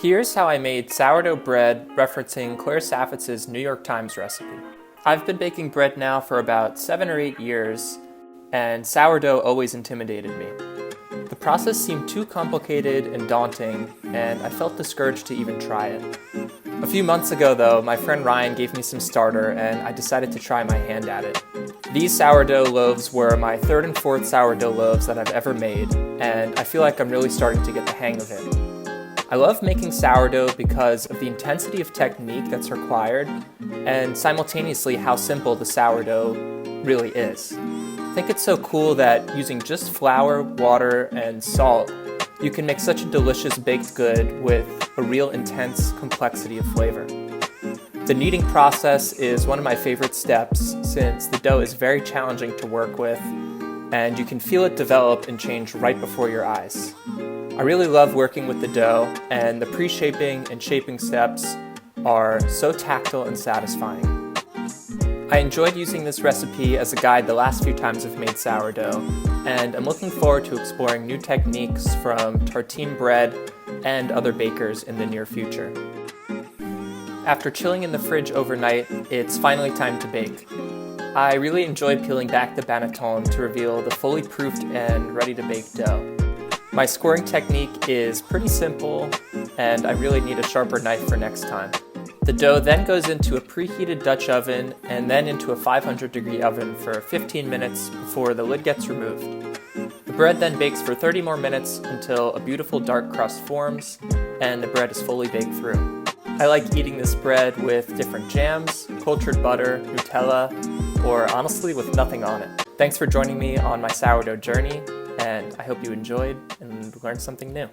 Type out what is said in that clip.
Here's how I made sourdough bread referencing Claire Saffitz's New York Times recipe. I've been baking bread now for about 7 or 8 years, and sourdough always intimidated me. The process seemed too complicated and daunting, and I felt discouraged to even try it. A few months ago though, my friend Ryan gave me some starter and I decided to try my hand at it. These sourdough loaves were my third and fourth sourdough loaves that I've ever made, and I feel like I'm really starting to get the hang of it. I love making sourdough because of the intensity of technique that's required and simultaneously how simple the sourdough really is. I think it's so cool that using just flour, water, and salt, you can make such a delicious baked good with a real intense complexity of flavor. The kneading process is one of my favorite steps since the dough is very challenging to work with and you can feel it develop and change right before your eyes. I really love working with the dough, and the pre-shaping and shaping steps are so tactile and satisfying. I enjoyed using this recipe as a guide the last few times I've made sourdough, and I'm looking forward to exploring new techniques from tartine bread and other bakers in the near future. After chilling in the fridge overnight, it's finally time to bake. I really enjoyed peeling back the banneton to reveal the fully proofed and ready-to-bake dough. My scoring technique is pretty simple, and I really need a sharper knife for next time. The dough then goes into a preheated Dutch oven and then into a 500-degree oven for 15 minutes before the lid gets removed. The bread then bakes for 30 more minutes until a beautiful dark crust forms and the bread is fully baked through. I like eating this bread with different jams, cultured butter, Nutella, or honestly with nothing on it. Thanks for joining me on my sourdough journey, and I hope you enjoyed and learned something new.